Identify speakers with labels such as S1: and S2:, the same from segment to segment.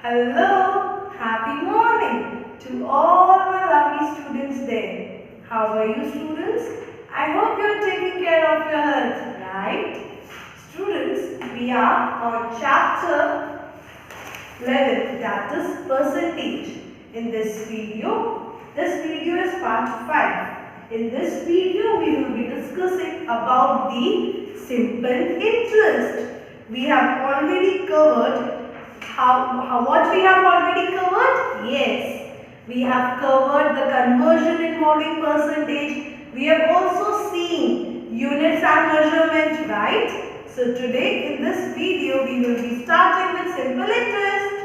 S1: Hello, happy morning to all my lovely students there. How are you students? I hope you are taking care of your health, right? Students, we are on chapter 11, that is percentage. In this video is part 5. In this video, we will be discussing about the simple interest. We have already covered what we have already covered? Yes, we have covered the conversion involving percentage. We have also seen units and measurement, right? So today in this video we will be starting with simple interest.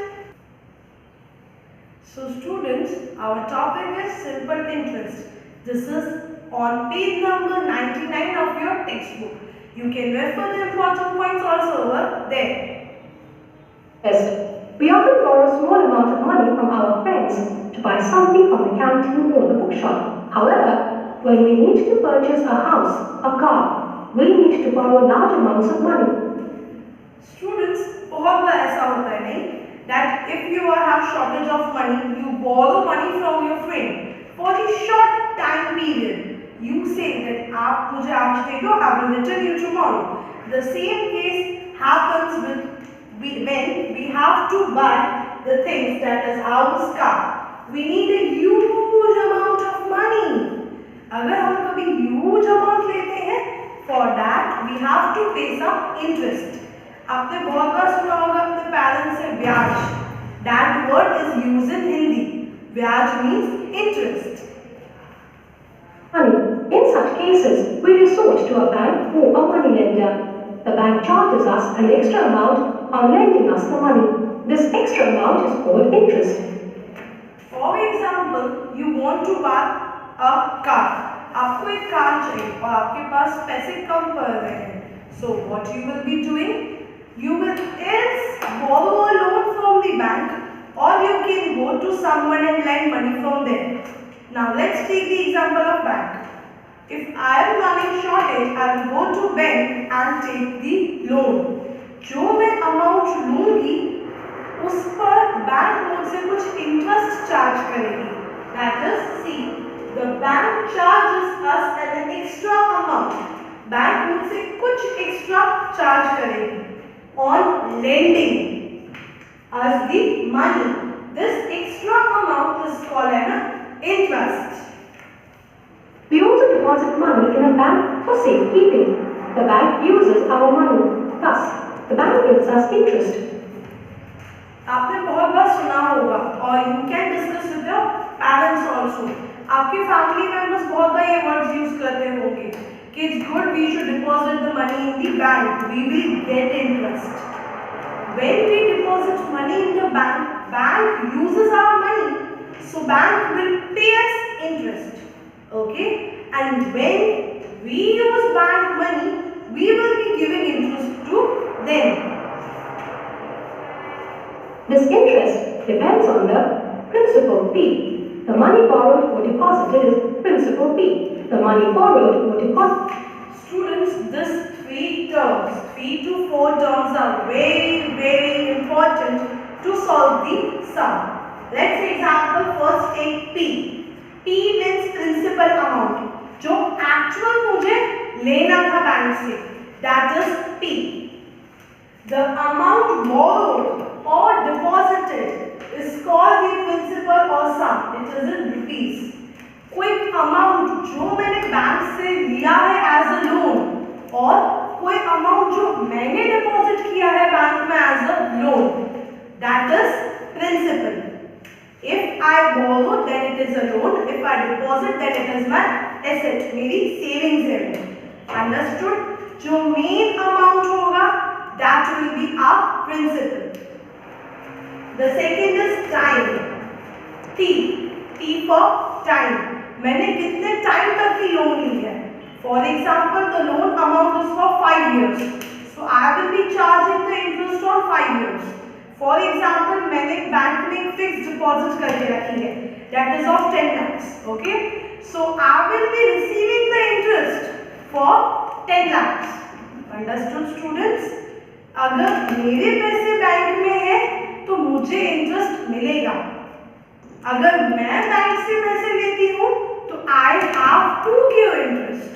S1: So students, our topic is simple interest. This is on page number 99 of your textbook. You can refer the important points also over there.
S2: First, we often borrow a small amount of money from our friends to buy something from the canteen or the bookshop. However, when we need to purchase a house, a car, we need to borrow large amounts of money.
S1: Students, बहुत बार ऐसा होता है नहीं that if you have shortage of money, you borrow money from your friend for the short time period. You say that आप मुझे आज दे दो, I will return you tomorrow. The same case happens with when we have to buy the things, that is house, car. We need a huge amount of money. अगर हम कभी huge amount लेते हैं, for that we have to pay some interest. आपने बहुत बार सुना होगा अपने पेरेंट्स से ब्याज. That word is used in Hindi. ब्याज means interest.
S2: In such cases, we resort to a bank or a money lender. The bank charges us an extra amount on lending us the money. This extra amount is called interest.
S1: For example, you want to buy a car. आपको एक car चाहिए और आपके पास पैसे कम पड़ रहे हैं. So what you will be doing? You will borrow a loan from the bank, or you can go to someone and lend money from there. Now let's take the example of bank. If I am running shortage, I will go to bank and take the loan. जो मैं amount लूंगी उस पर bank मुझसे कुछ interest charge करेगी. That is, see, the bank charges us an extra amount. Bank मुझसे कुछ एक्स्ट्रा चार्ज करेगी on lending us the money. This extra amount is called an interest.
S2: We also deposit money in a bank for safekeeping. The bank uses our money. Thus, the bank gives us interest.
S1: आपने बहुत बार सुना होगा और you can discuss with your parents also. आपके family members बहुत बार ये words use करते होंगे कि it's good we should deposit the money in the bank. We will get interest. When we deposit money in the bank, bank uses our money, so bank will pay us interest. Okay? And when we use bank money, we will be giving interest to them.
S2: This interest depends on the principal fee. The money borrowed or deposited is principal fee. The money borrowed or deposited.
S1: Students, these 3 to 4 terms are very important to solve the sum. Let's example first take P. P means principal amount. जो actual मुझे लेना था bank से, that is P. The amount borrowed or deposited is called the principal or sum. It is in rupees. कोई amount जो मैंने bank से लिया है as a loan और कोई amount जो मैंने deposit किया है बैंक में as a loan, that is principal. If I borrow, then it is a loan. If I deposit, then it is my asset, मेरी savings है. Understood? जो main amount होगा, that will be our principal. The second is time. T for time. मैंने कितने time तक की loan ली है. For example, the loan amount is for 5 years. So I will be charging the interest on 5 years. For example, मैंने bank में fix deposit करके रखी है. That is of 10 lakhs. Okay? So I will be receiving the interest for 10 lakhs. Understood, students? अगर मेरे पैसे bank में है तो मुझे इंटरेस्ट अगर मैं बैंक से पैसे लेती हूँ तो I have to give interest.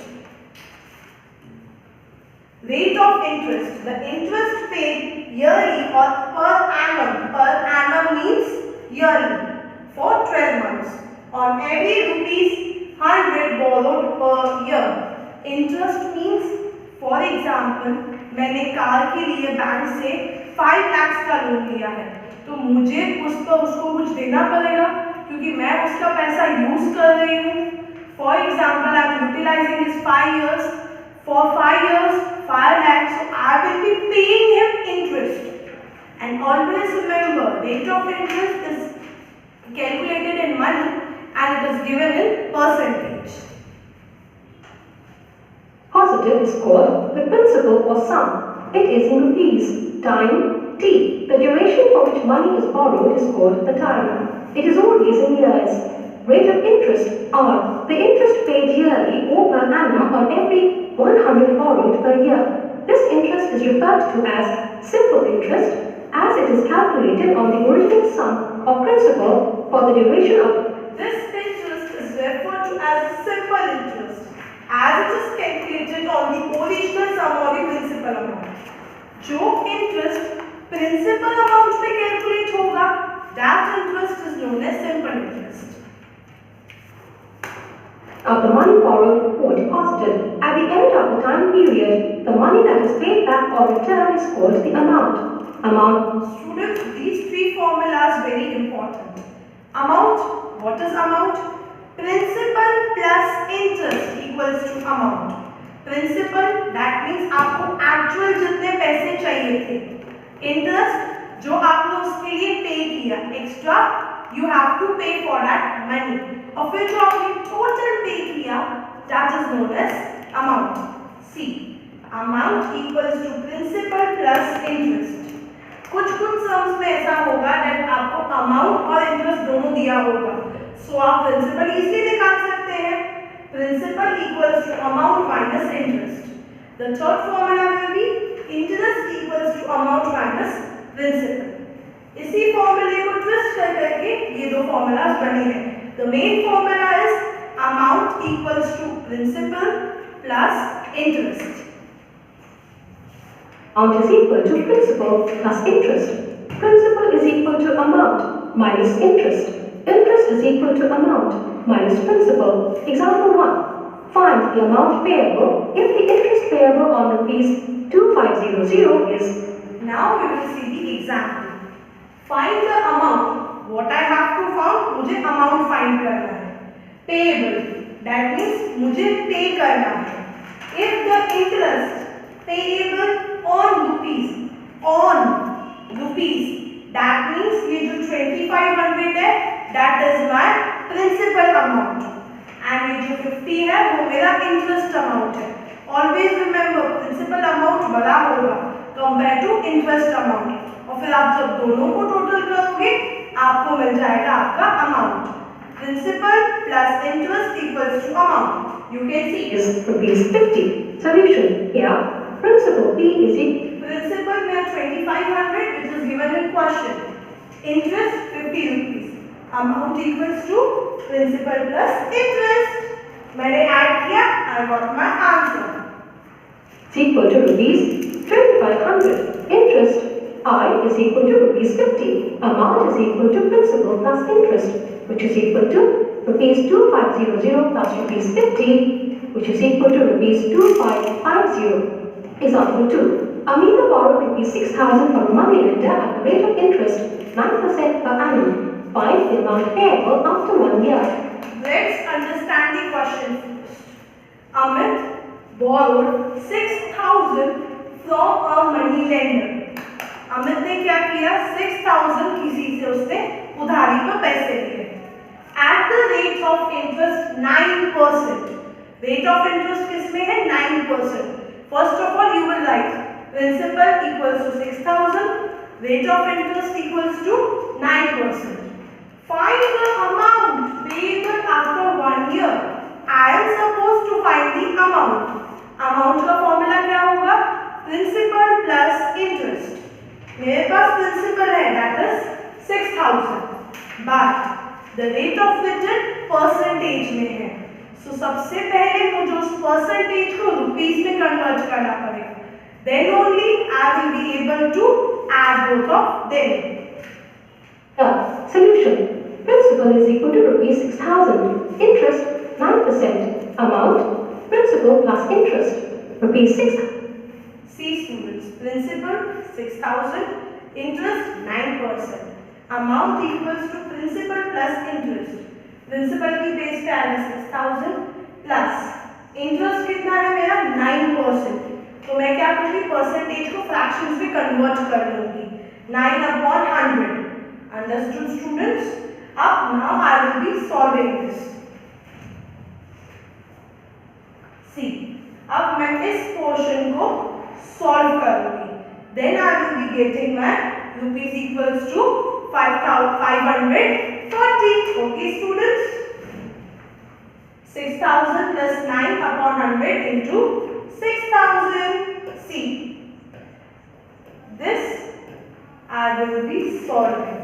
S1: Rate of interest, the interest paid yearly or per annum. Per annum means yearly for 12 months on every ₹100 borrowed per year. Interest means, for example, मैंने car के लिए bank से 5 लाख का loan लिया है तो मुझे उसको कुछ देना पड़ेगा क्योंकि मैं उसका पैसा यूज कर रही हूँ। For example I am utilising this 5 years, for 5 years 5 lakhs, so I will be paying him interest. And always remember, rate of interest is calculated in money and it is given in percentage.
S2: Positive is called the principal or sum. It is in rupees. Time, T. The duration for which money is borrowed is called the time. It is always in years. Rate of interest, R. The interest paid yearly or per annum on every 100 borrowed per year. This interest is referred to as simple interest as it is calculated on the original sum or principal for the duration of.
S1: This interest is referred to as simple interest as it is calculated on the original sum or the principal amount. जो interest principal amount पे calculate होगा that interest is known as simple interest.
S2: Of the money borrowed or deposited at the end of the time period, the money that is paid back or returned is called the amount.
S1: Students, these three formulas very important. Amount, what is amount? Principal plus interest equals to amount. Principal that means आपको actual जितने पैसे चाहिए थे, interest जो आपने उसके लिए पे किया extra, you have to pay for that money, और फिर जो आपने टोटल पे किया that is known as amount. See amount equals to principal plus interest. कुछ सम्स में ऐसा होगा दैट आपको अमाउंट और इंटरेस्ट दोनों दिया होगा, सो आप प्रिंसिपल इजीली निकाल सकते हैं. Principal equals to amount minus interest. The third formula will be interest equals to amount minus principal. इसी formula को twist करके ये दो formulas बने हैं. The main formula is amount equals to principal plus interest.
S2: Amount is equal to principal plus interest. Principal is equal to amount minus interest. Interest is equal to amount minus principal. Example 1. Find the amount payable if the interest payable on ₹2500 is.
S1: Now we will see the example. Find the amount. What I have to find? मुझे amount find करना है. Payable. That means मुझे pay करना है. If the interest payable on rupees, that means ये जो 2500 है, that is my principal amount, and ये जो 50 है वो मेरा interest amount है. Always remember, principal amount बड़ा होगा compared to interest amount, और फिर आप जब दोनों को टोटल करोगे आपको मिल जाएगा आपका amount. Principal plus interest equals to amount. You can see
S2: is ₹50. Solution. Here, principal P is equal.
S1: Principal में 2500 which is given in question. Interest 50 rupees. Amount equals to principal plus interest. मैंने add किया, I got my answer.
S2: Is equal to ₹2500. Interest I is equal to ₹50. Amount is equal to principal plus interest, which is equal to ₹2500 plus ₹50, which is equal to ₹2550. Example 2. Amina borrowed ₹6,000 from a money lender at the rate of interest 9% per annum. Find the amount payable after 1 year.
S1: Let's understand the question first. Amit borrowed 6,000 from a money lender. Amit ने क्या किया? 6,000 किसी से उसने उधारी पर पैसे लिए. At the rate of interest 9%. Rate of interest किसमें है? 9%. First of all, you will write principal equals to 6,000. Rate of interest equals to 9%. Find the amount payable after 1 year. I am supposed to find the amount. Amount का formula क्या होगा? Principal plus interest. मेरे पास principal है, that is 6,000. But the rate of return percentage में है। सो सबसे पहले मुझे उस परसेंटेज को रुपीज में कन्वर्ट करना पड़ेगा, then only I will be able to add both of them.
S2: Solution. Principal is equal to rupees 6,000. Interest 9%. Amount principal plus interest rupees 6.
S1: See students, principal 6,000, interest 9%. Amount equals to principal plus interest. Principal की base पे आएगा 6,000 plus interest कितना है मेरा 9%। तो मैं क्या करूँगी, परसेंटेज को फ्रैक्शंस में कन्वर्ट कर लूँगी, 9/100। Understood students? Up now I will be solving this. See, अब मैं इस पोर्शन को सॉल्व करूंगी, then I will be getting my rupees equals to 5,540. Okay students? 6,000 plus 9/100 into 6,000. See, this I will be solving.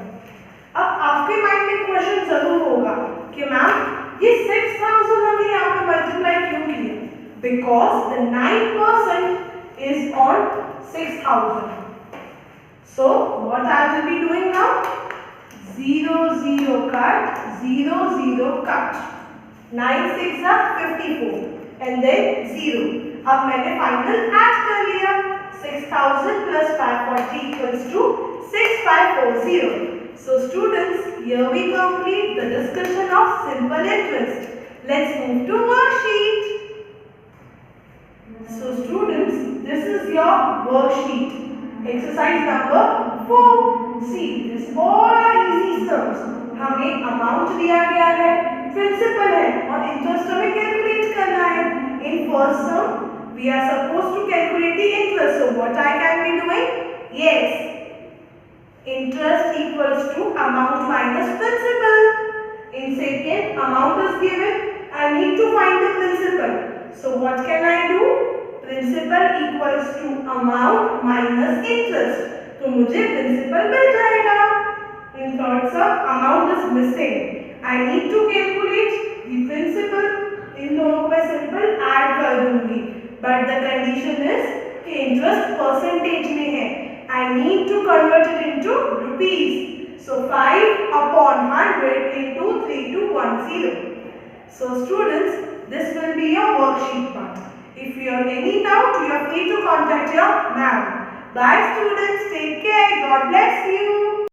S1: अब आपके mind में question जरूर होगा कि मैम ये 6,000 हमने यहाँ पे मल्टीप्लाई क्यों किया? Because the 9% is on 6,000. So what I will be doing now? 0 0 cut, 0 0 cut. 9 6 are 54 and then 0. अब मैंने फाइनल ऐड कर लिया, 6,000 plus 540 equals to 6,540. So students, here we complete the discussion of simple interest. Let's move to worksheet. So students, this is your worksheet. Exercise number 4. See, this all are easy sums. हमें amount दिया गया है, principal है और interest हमें calculate करना है. In first sum, we are supposed to calculate the interest. So what I can be doing? Yes. Interest equals to amount minus principal. In second, amount is given. I need to find the principal. So what can I do? Principal equals to amount minus interest. तो मुझे principal मिल जाएगा. In third sum, amount is missing. I need to calculate the principal. इन दोनों को मैं simple add कर दूंगी. But the condition is कि interest percentage में है. I need to convert it into rupees. So 5/100 into 3210. So students, this will be your worksheet part. If you have any doubt, you are free to contact your ma'am. Bye students, take care. God bless you.